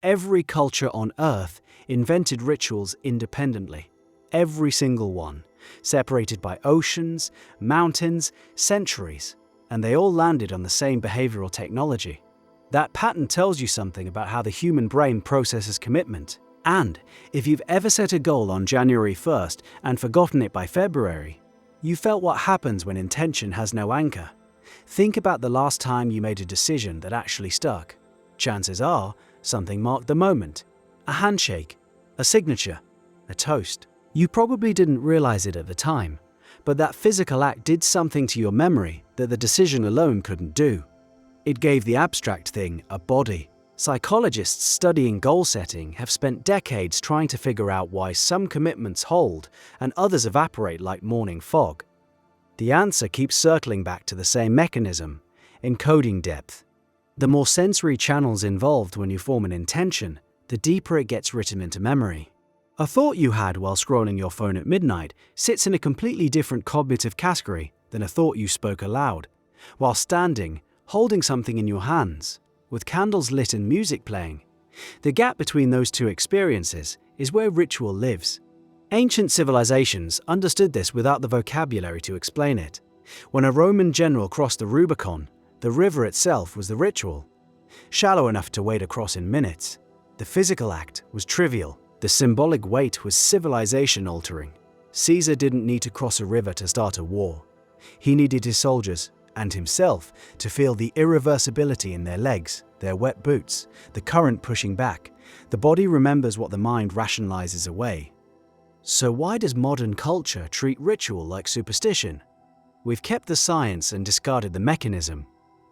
Every culture on Earth invented rituals independently. Every single one, separated by oceans, mountains, centuries, and they all landed on the same behavioral technology. That pattern tells you something about how the human brain processes commitment. And if you've ever set a goal on January 1st and forgotten it by February, you felt what happens when intention has no anchor. Think about the last time you made a decision that actually stuck. Chances are, something marked the moment. A handshake, a signature, a toast. You probably didn't realize it at the time, but that physical act did something to your memory that the decision alone couldn't do. It gave the abstract thing a body. Psychologists studying goal setting have spent decades trying to figure out why some commitments hold and others evaporate like morning fog. The answer keeps circling back to the same mechanism: encoding depth. The more sensory channels involved when you form an intention, the deeper it gets written into memory. A thought you had while scrolling your phone at midnight sits in a completely different cognitive category than a thought you spoke aloud, while standing, holding something in your hands, with candles lit and music playing. The gap between those two experiences is where ritual lives. Ancient civilizations understood this without the vocabulary to explain it. When a Roman general crossed the Rubicon, the river itself was the ritual. Shallow enough to wade across in minutes, the physical act was trivial. The symbolic weight was civilization-altering. Caesar didn't need to cross a river to start a war. He needed his soldiers, and himself, to feel the irreversibility in their legs, their wet boots, the current pushing back. The body remembers what the mind rationalizes away. So why does modern culture treat ritual like superstition? We've kept the science and discarded the mechanism.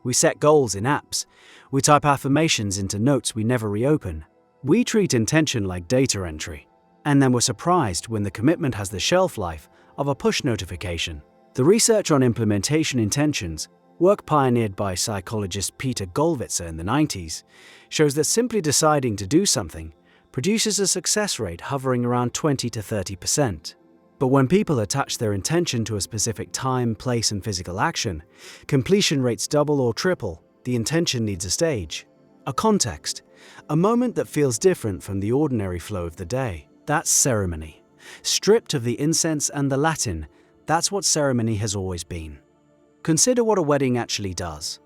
We set goals in apps. We type affirmations into notes we never reopen. We treat intention like data entry, and then we're surprised when the commitment has the shelf life of a push notification. The research on implementation intentions, work pioneered by psychologist Peter Gollwitzer in the 90s, shows that simply deciding to do something produces a success rate hovering around 20 to 30%. But when people attach their intention to a specific time, place, and physical action, completion rates double or triple. The intention needs a stage, a context, a moment that feels different from the ordinary flow of the day. That's ceremony. Stripped of the incense and the Latin, that's what ceremony has always been. Consider what a wedding actually does.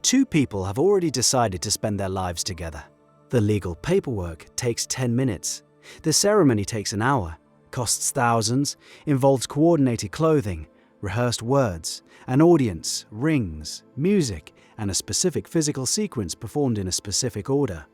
Two people have already decided to spend their lives together. The legal paperwork takes 10 minutes. The ceremony takes an hour, costs thousands, involves coordinated clothing, rehearsed words, an audience, rings, music, and a specific physical sequence performed in a specific order.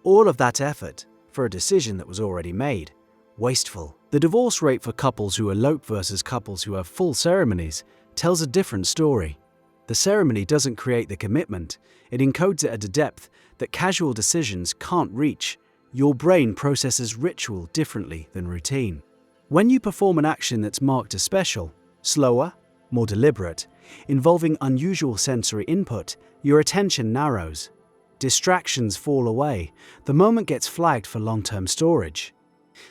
All of that effort for a decision that was already made. Wasteful. The divorce rate for couples who elope versus couples who have full ceremonies tells a different story. The ceremony doesn't create the commitment, it encodes it at a depth that casual decisions can't reach. Your brain processes ritual differently than routine. When you perform an action that's marked as special, slower, more deliberate, involving unusual sensory input, your attention narrows. Distractions fall away. The moment gets flagged for long-term storage.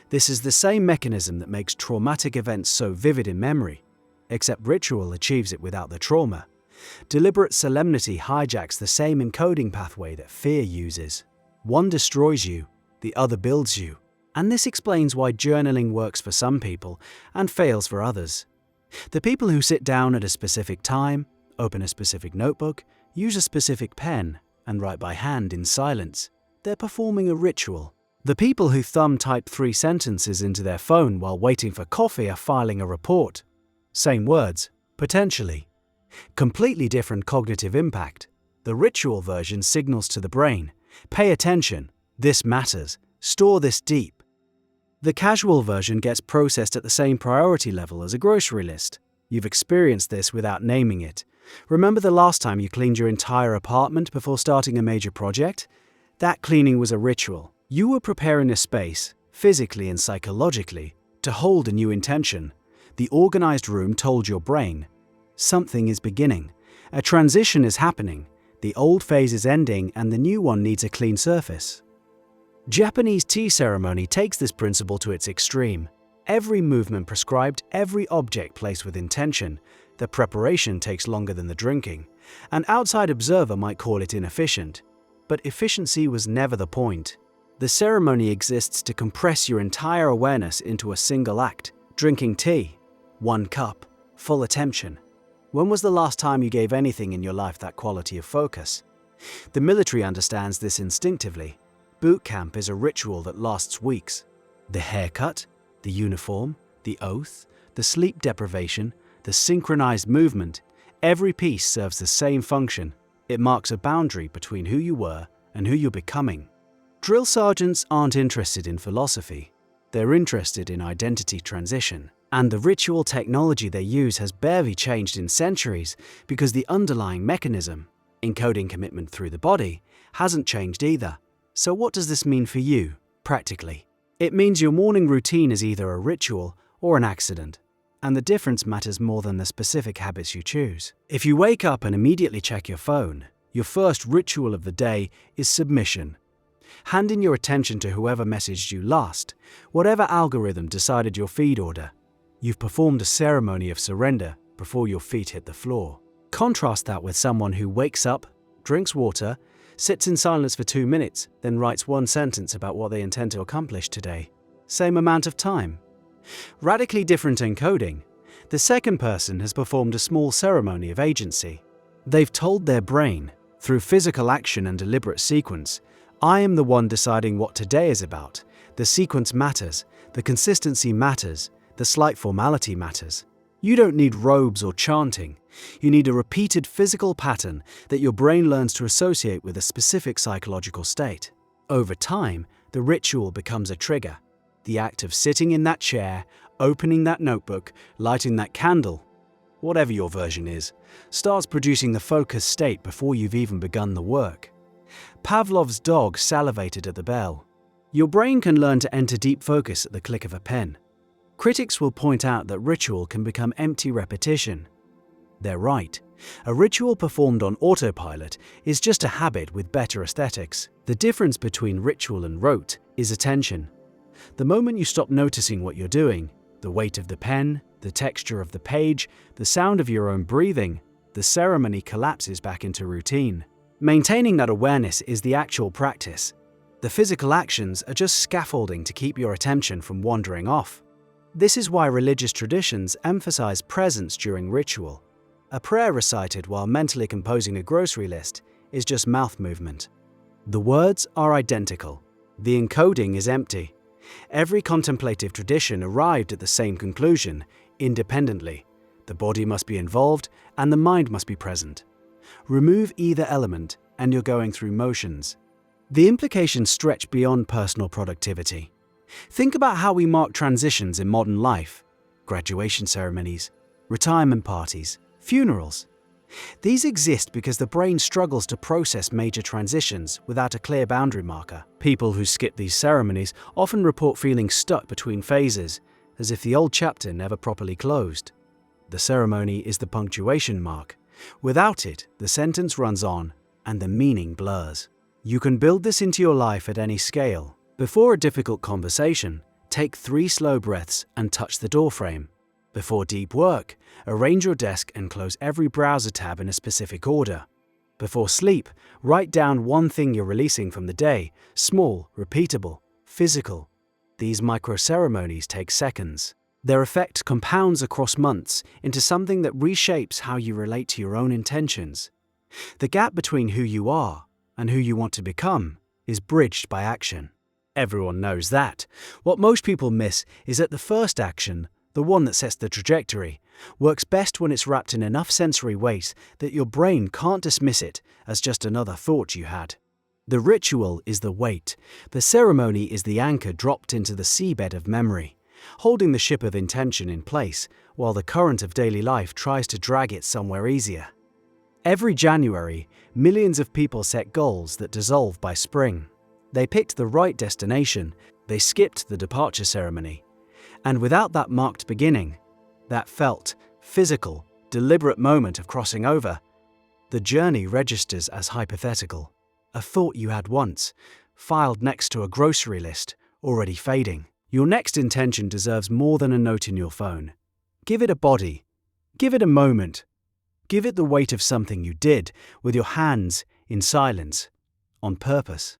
This is the same mechanism that makes traumatic events so vivid in memory, except ritual achieves it without the trauma. Deliberate solemnity hijacks the same encoding pathway that fear uses. One destroys you, the other builds you. And this explains why journaling works for some people and fails for others. The people who sit down at a specific time, open a specific notebook, use a specific pen, and write by hand in silence, they're performing a ritual. The people who thumb-type 3 sentences into their phone while waiting for coffee are filing a report. Same words, potentially. Completely different cognitive impact. The ritual version signals to the brain, pay attention, this matters, store this deep. The casual version gets processed at the same priority level as a grocery list. You've experienced this without naming it. Remember the last time you cleaned your entire apartment before starting a major project? That cleaning was a ritual. You were preparing a space, physically and psychologically, to hold a new intention. The organized room told your brain, something is beginning. A transition is happening. The old phase is ending and the new one needs a clean surface. Japanese tea ceremony takes this principle to its extreme. Every movement prescribed, every object placed with intention. The preparation takes longer than the drinking. An outside observer might call it inefficient, but efficiency was never the point. The ceremony exists to compress your entire awareness into a single act. Drinking tea, 1 cup, full attention. When was the last time you gave anything in your life that quality of focus? The military understands this instinctively. Boot camp is a ritual that lasts weeks. The haircut, the uniform, the oath, the sleep deprivation, the synchronized movement, every piece serves the same function. It marks a boundary between who you were and who you're becoming. Drill sergeants aren't interested in philosophy. They're interested in identity transition. And the ritual technology they use has barely changed in centuries because the underlying mechanism, encoding commitment through the body, hasn't changed either. So what does this mean for you, practically? It means your morning routine is either a ritual or an accident, and the difference matters more than the specific habits you choose. If you wake up and immediately check your phone, your first ritual of the day is submission. Hand in your attention to whoever messaged you last, whatever algorithm decided your feed order. You've performed a ceremony of surrender before your feet hit the floor. Contrast that with someone who wakes up, drinks water, sits in silence for 2 minutes, then writes 1 sentence about what they intend to accomplish today. Same amount of time. Radically different encoding. The second person has performed a small ceremony of agency. They've told their brain, through physical action and deliberate sequence, I am the one deciding what today is about. The sequence matters, the consistency matters, the slight formality matters. You don't need robes or chanting. You need a repeated physical pattern that your brain learns to associate with a specific psychological state. Over time, the ritual becomes a trigger. The act of sitting in that chair, opening that notebook, lighting that candle, whatever your version is, starts producing the focused state before you've even begun the work. Pavlov's dog salivated at the bell. Your brain can learn to enter deep focus at the click of a pen. Critics will point out that ritual can become empty repetition. They're right. A ritual performed on autopilot is just a habit with better aesthetics. The difference between ritual and rote is attention. The moment you stop noticing what you're doing, the weight of the pen, the texture of the page, the sound of your own breathing, the ceremony collapses back into routine. Maintaining that awareness is the actual practice. The physical actions are just scaffolding to keep your attention from wandering off. This is why religious traditions emphasize presence during ritual. A prayer recited while mentally composing a grocery list is just mouth movement. The words are identical. The encoding is empty. Every contemplative tradition arrived at the same conclusion, independently. The body must be involved and the mind must be present. Remove either element and you're going through motions. The implications stretch beyond personal productivity. Think about how we mark transitions in modern life: graduation ceremonies, retirement parties, funerals. These exist because the brain struggles to process major transitions without a clear boundary marker. People who skip these ceremonies often report feeling stuck between phases, as if the old chapter never properly closed. The ceremony is the punctuation mark. Without it, the sentence runs on and the meaning blurs. You can build this into your life at any scale. Before a difficult conversation, take 3 slow breaths and touch the doorframe. Before deep work, arrange your desk and close every browser tab in a specific order. Before sleep, write down 1 thing you're releasing from the day, small, repeatable, physical. These micro-ceremonies take seconds. Their effect compounds across months into something that reshapes how you relate to your own intentions. The gap between who you are and who you want to become is bridged by action. Everyone knows that. What most people miss is that the first action, the one that sets the trajectory, works best when it's wrapped in enough sensory weight that your brain can't dismiss it as just another thought you had. The ritual is the weight. The ceremony is the anchor dropped into the seabed of memory, holding the ship of intention in place while the current of daily life tries to drag it somewhere easier. Every January, millions of people set goals that dissolve by spring. They picked the right destination, they skipped the departure ceremony. And without that marked beginning, that felt, physical, deliberate moment of crossing over, the journey registers as hypothetical, a thought you had once, filed next to a grocery list, already fading. Your next intention deserves more than a note in your phone. Give it a body. Give it a moment. Give it the weight of something you did, with your hands, in silence, on purpose.